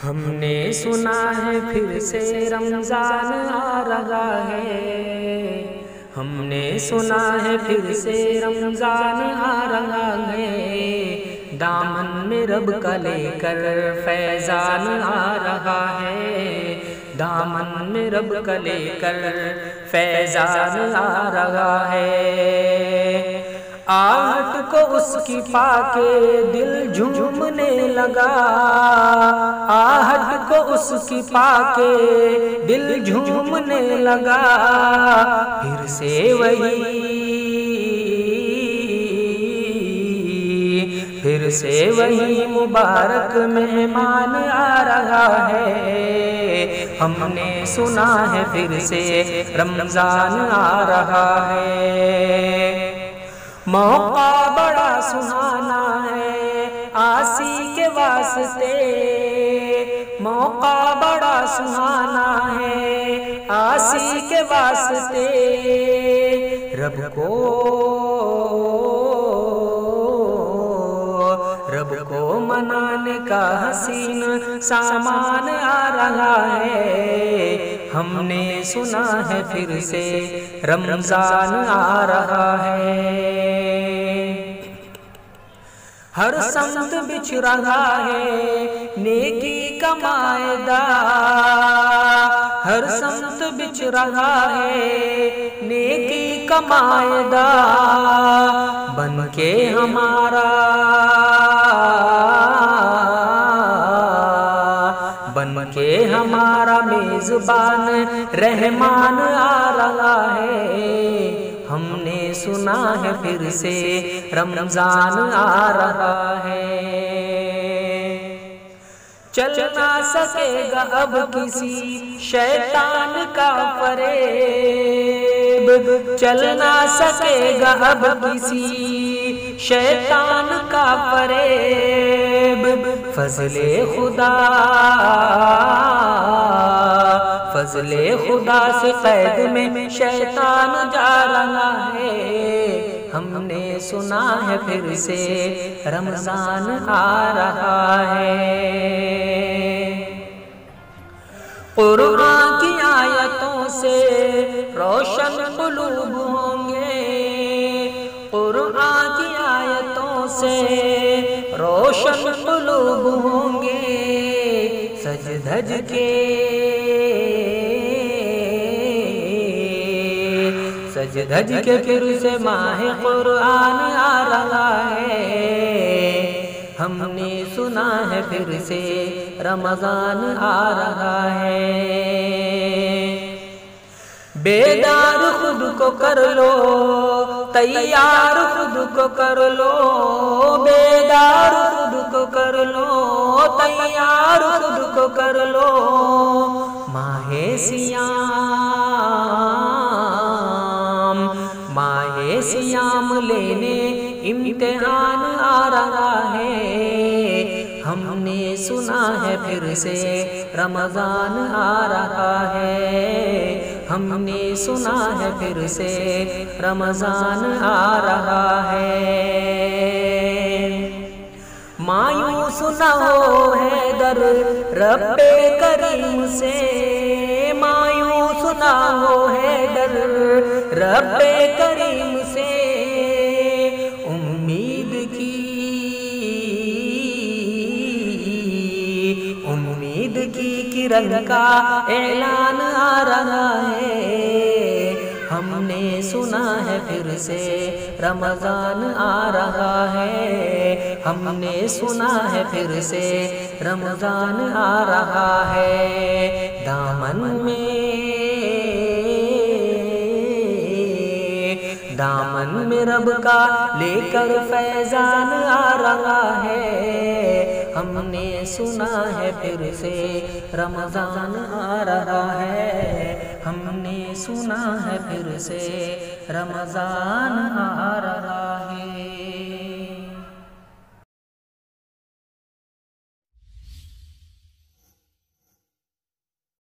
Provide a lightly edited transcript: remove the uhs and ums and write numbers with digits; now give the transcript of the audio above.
ہم نے سنا ہے پھر سے رمضان آ رہا ہے، ہم نے سنا ہے پھر سے رمضان آ رہا ہے، دامن میں رب کا لے کر فیضان آ رہا ہے، دامن میں رب کا لے کر فیضان آ رہا ہے۔ آہٹ کو اس کی پا کے دل جھومنے لگا، آہٹ کو اس کی پا کے دل جھومنے لگا، پھر سے وہی مبارک مہمان آ رہا ہے، ہم نے سنا ہے پھر سے رمضان آ رہا ہے۔ موقع بڑا سہانا ہے عاصی کے واسطے، موقع بڑا سہانا ہے عاصی کے واسطے، رب کو منانے کا حسین سامان آ رہا ہے، ہم نے سنا ہے پھر سے رمضان آ رہا ہے۔ ہر سمت بچھ رہا ہے نیکی کا مائدہ، ہر سمت بچھ رہا ہے نیکی کا مائدہ، بن کے ہمارا میزبان رحمان آ رہا ہے، ہم نے سنا ہے پھر سے رمضان آ رہا ہے۔ چل نہ سکے گا اب کسی شیطان کا فریب، چل نہ سکے گا اب کسی شیطان کا فریب، فضل خدا سے قید میں شیطان جا رہا ہے، ہم نے سنا ہے پھر سے رمضان آ رہا ہے۔ قرآن کی آیتوں سے روشن قلوب ہوں گے، قرآن کی آیتوں سے روشن قلوب ہوں گے، سج دھج کے پھر سے ماہ قرآن آ رہا ہے، ہم نے سنا ہے پھر سے رمضان آ رہا ہے۔ بیدار خود کو کر لو تیار خود کو کر لو، بیدار خود کو کر لو تیار خود کو کر لو، ماہ سیام لینے امتحان آ رہا ہے، ہم نے سنا ہے پھر سے رمضان آ رہا ہے، ہم نے سنا ہے پھر سے رمضان آ رہا ہے۔ مایوس نہ ہو حیدر رب کریم سے، مایوس نہ ہو حیدر رب کریم سے، امید کی کرن کا اعلان آ رہا ہے، ہم نے سنا ہے پھر سے رمضان آ رہا ہے، ہم نے سنا ہے پھر سے رمضان آ رہا ہے۔ دامن میں رب کا لے کر فیضان آ رہا ہے، ہم نے سنا ہے پھر سے رمضان آ رہا ہے، ہم نے سنا ہے پھر سے رمضان آ رہا ہے۔